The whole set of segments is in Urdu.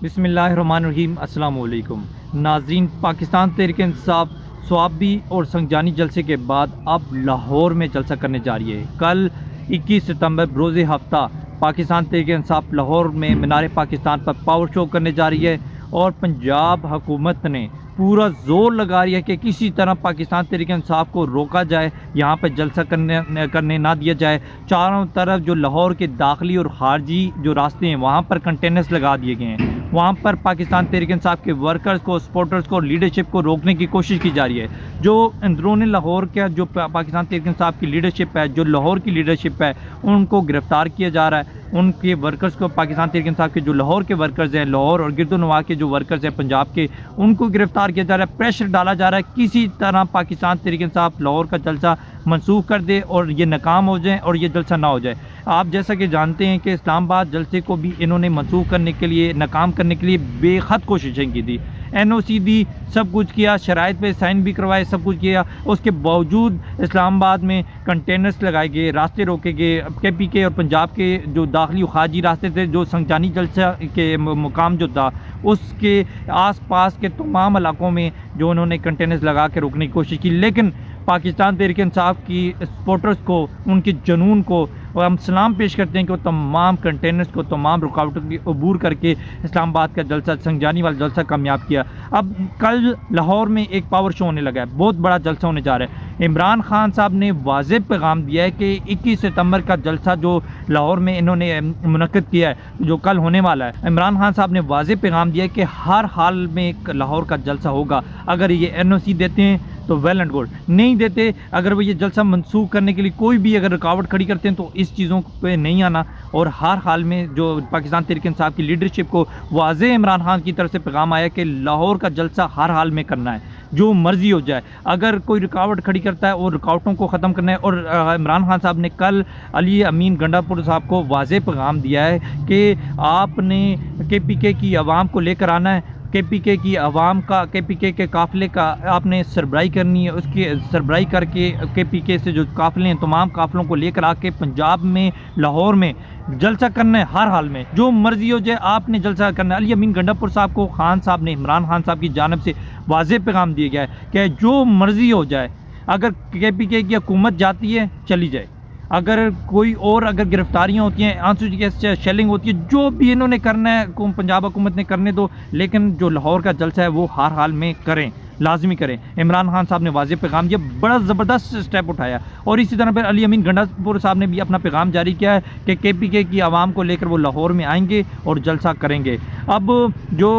بسم اللہ الرحمن الرحیم۔ السلام علیکم ناظرین، پاکستان تحریک انصاف سوابی اور سنگجانی جلسے کے بعد اب لاہور میں جلسہ کرنے جا رہی ہے۔ کل 21 ستمبر بروز ہفتہ پاکستان تحریک انصاف لاہور میں مینار پاکستان پر پاور شو کرنے جا رہی ہے اور پنجاب حکومت نے پورا زور لگا رہی ہے کہ کسی طرح پاکستان تحریک انصاف کو روکا جائے، یہاں پہ جلسہ کرنے نہ دیا جائے۔ چاروں طرف جو لاہور کے داخلی اور خارجی جو راستے ہیں وہاں پر کنٹینرز لگا دیے گئے ہیں، وہاں پر پاکستان تحریک انصاف کے ورکرز کو، سپورٹرز کو، لیڈرشپ کو روکنے کی کوشش کی جا رہی ہے۔ جو اندرون لاہور کا جو پاکستان تحریک انصاف کی لیڈرشپ ہے، جو لاہور کی لیڈرشپ ہے، ان کو گرفتار کیا جا رہا ہے۔ ان کے ورکرز کو، پاکستان تحریک انصاف کے جو لاہور کے ورکرز ہیں، لاہور اور گرد و نواح کے جو ورکرز ہیں پنجاب کے، ان کو گرفتار کیا جا رہا ہے۔ پریشر ڈالا جا رہا ہے کسی طرح پاکستان تحریک انصاف لاہور کا جلسہ منسوخ کر دے اور یہ ناکام ہو جائے اور یہ جلسہ نہ ہو جائے۔ آپ جیسا کہ جانتے ہیں کہ اسلام آباد جلسے کو بھی انہوں نے منسوخ کرنے کے لیے، ناکام کرنے کے لیے بے حد کوششیں کی تھی، این او سی دی، سب کچھ کیا، شرائط پہ سائن بھی کروائے، سب کچھ کیا۔ اس کے باوجود اسلام آباد میں کنٹینرز لگائے گئے، راستے روکے گئے۔ کے پی کے اور پنجاب کے جو داخلی و خارجی راستے تھے، جو سنگجانی جلسہ کے مقام جو تھا، اس کے آس پاس کے تمام علاقوں میں جو انہوں نے کنٹینرز لگا کے روکنے کی کوشش کی، لیکن پاکستان تحریک انصاف کی سپورٹرز کو، ان کے جنون کو ہم سلام پیش کرتے ہیں کہ وہ تمام کنٹینرز کو، تمام رکاوٹوں کی عبور کر کے اسلام آباد کا جلسہ، سنگجانی والا جلسہ کامیاب کیا۔ اب کل لاہور میں ایک پاور شو ہونے لگا ہے، بہت بڑا جلسہ ہونے جا رہا ہے۔ عمران خان صاحب نے واضح پیغام دیا ہے کہ 21 ستمبر کا جلسہ جو لاہور میں انہوں نے منعقد کیا ہے، جو کل ہونے والا ہے، عمران خان صاحب نے واضح پیغام دیا ہے کہ ہر حال میں لاہور کا جلسہ ہوگا۔ اگر یہ این او سی دیتے ہیں تو ویل اینڈ گڈ، نہیں دیتے، اگر وہ یہ جلسہ منسوخ کرنے کے لیے کوئی بھی اگر رکاوٹ کھڑی کرتے ہیں تو اس چیزوں پہ نہیں آنا۔ اور ہر حال میں جو پاکستان تحریک انصاف کی لیڈرشپ کو واضح عمران خان کی طرف سے پیغام آیا کہ لاہور کا جلسہ ہر حال میں کرنا ہے، جو مرضی ہو جائے۔ اگر کوئی رکاوٹ کھڑی کرتا ہے اور رکاوٹوں کو ختم کرنا ہے، اور عمران خان صاحب نے کل علی امین گنڈا پور صاحب کو واضح پیغام دیا ہے کہ آپ نے کے پی کے کی عوام کو لے کر آنا ہے، کے پی کے کی عوام کا، کے پی کے قافلے کا آپ نے سربراہی کرنی ہے، اس کی سربراہی کر کے پی کے سے جو قافلے ہیں تمام قافلوں کو لے کر آ کے پنجاب میں، لاہور میں جلسہ کرنا ہے، ہر حال میں جو مرضی ہو جائے آپ نے جلسہ کرنا ہے۔ علی امین گنڈا پور صاحب کو خان صاحب نے، عمران خان صاحب کی جانب سے واضح پیغام دیا گیا ہے کہ جو مرضی ہو جائے، اگر کے پی کے کی حکومت جاتی ہے چلی جائے، اگر کوئی اور اگر گرفتاریاں ہوتی ہیں، آنسو کی شیلنگ ہوتی ہے، جو بھی انہوں نے کرنا ہے پنجاب حکومت نے کرنے دو، لیکن جو لاہور کا جلسہ ہے وہ ہر حال میں کریں، لازمی کریں۔ عمران خان صاحب نے واضح پیغام دیا، بڑا زبردست سٹیپ اٹھایا۔ اور اسی طرح پھر علی امین گنڈا پور صاحب نے بھی اپنا پیغام جاری کیا ہے کہ کے پی کے کی عوام کو لے کر وہ لاہور میں آئیں گے اور جلسہ کریں گے۔ اب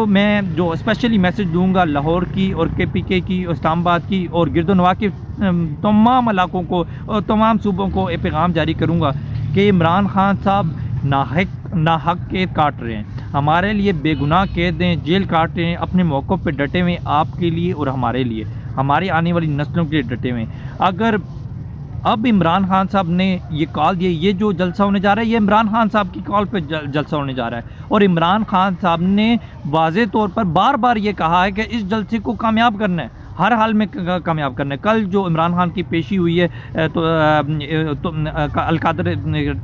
میں اسپیشلی میسج دوں گا لاہور کی اور کے پی کے کی، اسلام آباد کی اور گرد و نواح کی تمام علاقوں کو اور تمام صوبوں کو یہ پیغام جاری کروں گا کہ عمران خان صاحب ناحق قید کاٹ رہے ہیں، ہمارے لیے بے گناہ قید ہیں، جیل کاٹ رہے ہیں، اپنے موقع پہ ڈٹے ہوئے آپ کے لیے اور ہمارے لیے، ہماری آنے والی نسلوں کے لیے ڈٹے ہوئے ہیں۔ اگر اب عمران خان صاحب نے یہ کال دیا، یہ جو جلسہ ہونے جا رہا ہے یہ عمران خان صاحب کی کال پہ جلسہ ہونے جا رہا ہے، اور عمران خان صاحب نے واضح طور پر بار بار یہ کہا ہے کہ اس جلسے کو کامیاب کرنا ہے، ہر حال میں کامیاب کرنا ہے۔ کل جو عمران خان کی پیشی ہوئی ہے تو القادر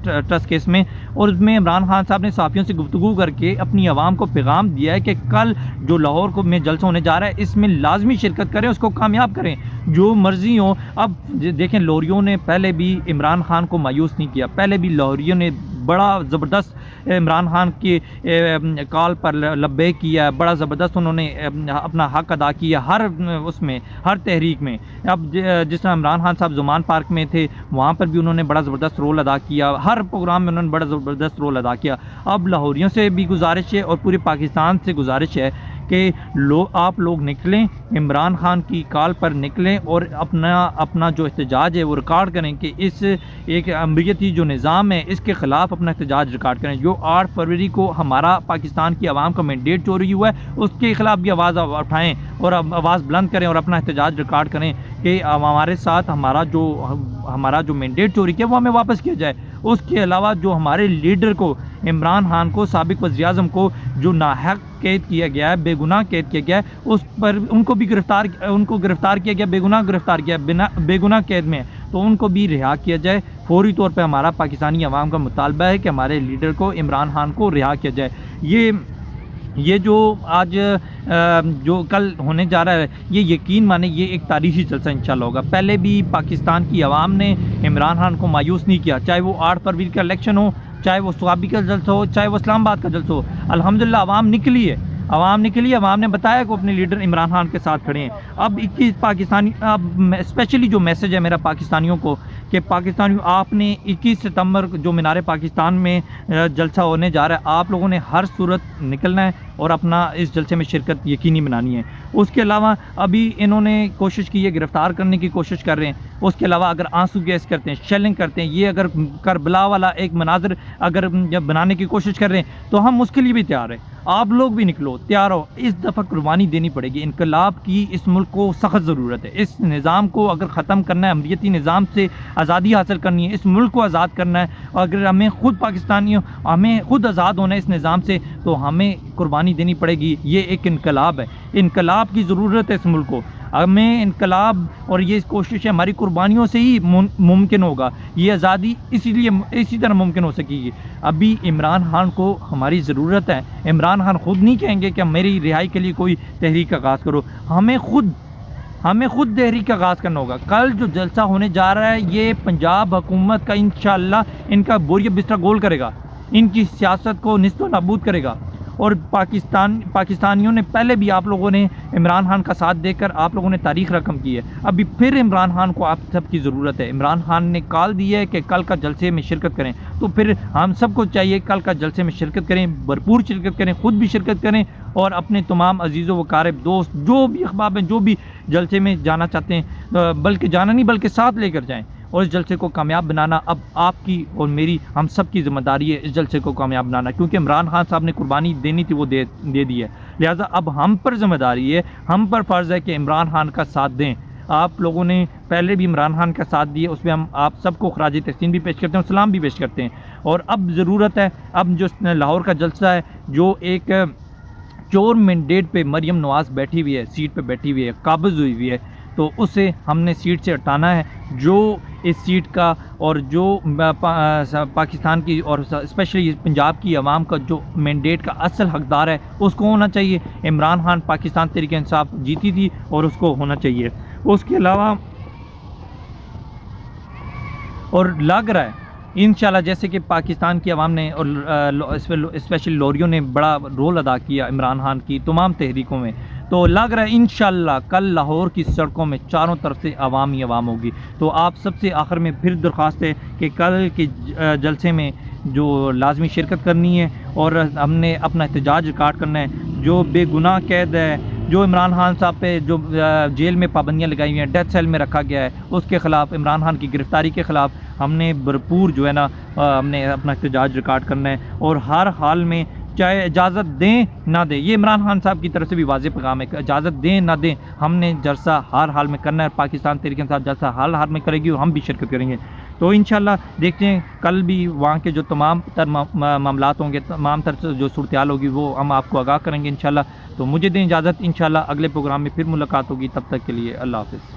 ٹرسٹ کیس میں، اور اس میں عمران خان صاحب نے صحافیوں سے گفتگو کر کے اپنی عوام کو پیغام دیا ہے کہ کل جو لاہور کو میں جلسہ ہونے جا رہا ہے اس میں لازمی شرکت کریں، اس کو کامیاب کریں، جو مرضی ہو۔ اب دیکھیں، لاہوریوں نے پہلے بھی عمران خان کو مایوس نہیں کیا، پہلے بھی لاہوریوں نے بڑا زبردست عمران خان کی کال پر لبیک کیا، بڑا زبردست انہوں نے اپنا حق ادا کیا ہر اس میں، ہر تحریک میں۔ اب جس طرح عمران خان صاحب زمان پارک میں تھے، وہاں پر بھی انہوں نے بڑا زبردست رول ادا کیا، ہر پروگرام میں انہوں نے بڑا زبردست رول ادا کیا۔ اب لاہوریوں سے بھی گزارش ہے اور پورے پاکستان سے گزارش ہے کہ آپ لوگ نکلیں، عمران خان کی کال پر نکلیں اور اپنا جو احتجاج ہے وہ ریکارڈ کریں کہ اس ایک امریتی جو نظام ہے اس کے خلاف اپنا احتجاج ریکارڈ کریں۔ جو 8 فروری کو ہمارا پاکستان کی عوام کا مینڈیٹ چوری ہوا ہے، اس کے خلاف بھی آواز اٹھائیں اور آواز بلند کریں اور اپنا احتجاج ریکارڈ کریں کہ ہمارے ساتھ ہمارا جو مینڈیٹ چوری کیا وہ ہمیں واپس کیا جائے۔ اس کے علاوہ جو ہمارے لیڈر کو، عمران خان کو، سابق وزیر اعظم کو جو ناحق قید کیا گیا ہے، بے گناہ قید کیا گیا ہے، اس پر ان کو گرفتار کیا گیا، بے گناہ گرفتار کیا، بے گناہ قید میں، تو ان کو بھی رہا کیا جائے فوری طور پہ۔ ہمارا پاکستانی عوام کا مطالبہ ہے کہ ہمارے لیڈر کو، عمران خان کو رہا کیا جائے۔ یہ یہ جو آج جو کل ہونے جا رہا ہے، یہ یقین مانے یہ ایک تاریخی جلسہ انشاءاللہ ہوگا۔ پہلے بھی پاکستان کی عوام نے عمران خان کو مایوس نہیں کیا، چاہے وہ 8 فروری کا الیکشن ہو، چاہے وہ سوابی کا جلسہ ہو، چاہے وہ اسلام آباد کا جلسہ ہو۔ الحمدللہ عوام نکلی ہے، عوام نے بتایا کہ وہ اپنے لیڈر عمران خان کے ساتھ کھڑے ہیں۔ اب 21 پاکستانی، اب اسپیشلی جو میسج ہے میرا پاکستانیوں کو کہ پاکستانیوں، آپ نے 21 ستمبر جو مینار پاکستان میں جلسہ ہونے جا رہا ہے، آپ لوگوں نے ہر صورت نکلنا ہے اور اپنا اس جلسے میں شرکت یقینی بنانی ہے۔ اس کے علاوہ ابھی انہوں نے کوشش کی ہے، گرفتار کرنے کی کوشش کر رہے ہیں۔ اس کے علاوہ اگر آنسو گیس کرتے ہیں، شیلنگ کرتے ہیں، یہ اگر کربلا والا ایک مناظر اگر جب بنانے کی کوشش کر رہے ہیں تو ہم اس کے لیے بھی تیار ہیں۔ آپ لوگ بھی نکلو، تیار ہو۔ اس دفعہ قربانی دینی پڑے گی، انقلاب کی اس ملک کو سخت ضرورت ہے۔ اس نظام کو اگر ختم کرنا ہے، امریتی نظام سے آزادی حاصل کرنی ہے، اس ملک کو آزاد کرنا ہے، اور اگر ہمیں خود پاکستانیوں، ہمیں خود آزاد ہونا ہے اس نظام سے، تو ہمیں قربانی دینی پڑے گی۔ یہ ایک انقلاب ہے، انقلاب کی ضرورت ہے اس ملک کو۔ ہمیں انقلاب اور یہ کوشش ہے ہماری قربانیوں سے ہی ممکن ہوگا۔ یہ آزادی اسی طرح ممکن ہو سکے گی۔ ابھی عمران خان کو ہماری ضرورت ہے۔ عمران خان خود نہیں کہیں گے کہ میری رہائی کے لیے کوئی تحریک کا آغاز کرو، ہمیں خود تحریک کا آغاز کرنا ہوگا۔ کل جو جلسہ ہونے جا رہا ہے، یہ پنجاب حکومت کا انشاءاللہ ان کا بوریہ بستر گول کرے گا، ان کی سیاست کو نیست و نابود کرے گا۔ اور پاکستانیوں نے پہلے بھی آپ لوگوں نے عمران خان کا ساتھ دے کر آپ لوگوں نے تاریخ رقم کی ہے۔ ابھی پھر عمران خان کو آپ سب کی ضرورت ہے۔ عمران خان نے کال دی ہے کہ کل کا جلسے میں شرکت کریں، تو پھر ہم سب کو چاہیے کل کا جلسے میں شرکت کریں، بھرپور شرکت کریں، خود بھی شرکت کریں، اور اپنے تمام عزیز و وقارب دوست جو بھی احباب ہیں، جو بھی جلسے میں جانا چاہتے ہیں، بلکہ جانا نہیں بلکہ ساتھ لے کر جائیں، اور اس جلسے کو کامیاب بنانا اب آپ کی اور میری، ہم سب کی ذمہ داری ہے اس جلسے کو کامیاب بنانا، کیونکہ عمران خان صاحب نے قربانی دینی تھی، وہ دے دی ہے۔ لہٰذا اب ہم پر ذمہ داری ہے، ہم پر فرض ہے کہ عمران خان کا ساتھ دیں۔ آپ لوگوں نے پہلے بھی عمران خان کا ساتھ دیا، اس میں ہم آپ سب کو خراج تحسین بھی پیش کرتے ہیں اور سلام بھی پیش کرتے ہیں۔ اور اب ضرورت ہے، اب جو لاہور کا جلسہ ہے، جو ایک چور مینڈیٹ پہ مریم نواز بیٹھی ہوئی ہے، سیٹ پہ بیٹھی ہوئی ہے، قابض ہوئی ہوئی ہے، تو اسے ہم نے سیٹ سے ہٹانا ہے۔ جو اس سیٹ کا اور جو پاکستان کی اور اسپیشلی پنجاب کی عوام کا جو مینڈیٹ کا اصل حقدار ہے، اس کو ہونا چاہیے۔ عمران خان پاکستان تحریک انصاف جیتی تھی اور اس کو ہونا چاہیے۔ اس کے علاوہ اور لگ رہا ہے انشاءاللہ جیسے کہ پاکستان کی عوام نے اور اسپیشلی لوریوں نے بڑا رول ادا کیا عمران خان کی تمام تحریکوں میں، تو لگ رہا ہے انشاءاللہ کل لاہور کی سڑکوں میں چاروں طرف سے عوام ہی عوام ہوگی۔ تو آپ سب سے آخر میں پھر درخواست ہے کہ کل کے جلسے میں جو لازمی شرکت کرنی ہے، اور ہم نے اپنا احتجاج ریکارڈ کرنا ہے۔ جو بے گناہ قید ہے، جو عمران خان صاحب پہ جو جیل میں پابندیاں لگائی ہوئی ہیں، ڈیتھ سیل میں رکھا گیا ہے، اس کے خلاف، عمران خان کی گرفتاری کے خلاف ہم نے بھرپور جو ہے نا ہم نے اپنا احتجاج ریکارڈ کرنا ہے، اور ہر حال میں چاہے اجازت دیں نہ دیں، یہ عمران خان صاحب کی طرف سے بھی واضح پیغام ہے کہ اجازت دیں نہ دیں، ہم نے جلسہ ہر حال میں کرنا ہے۔ پاکستان تحریک انصاف جلسہ ہر حال میں کرے گی اور ہم بھی شرکت کریں گے۔ تو انشاءاللہ دیکھتے ہیں کل بھی وہاں کے جو تمام تر معاملات ہوں گے، تمام تر جو صورتحال ہوگی، وہ ہم آپ کو آگاہ کریں گے انشاءاللہ۔ تو مجھے دیں اجازت، انشاءاللہ اگلے پروگرام میں پھر ملاقات ہوگی، تب تک کے لیے اللہ حافظ۔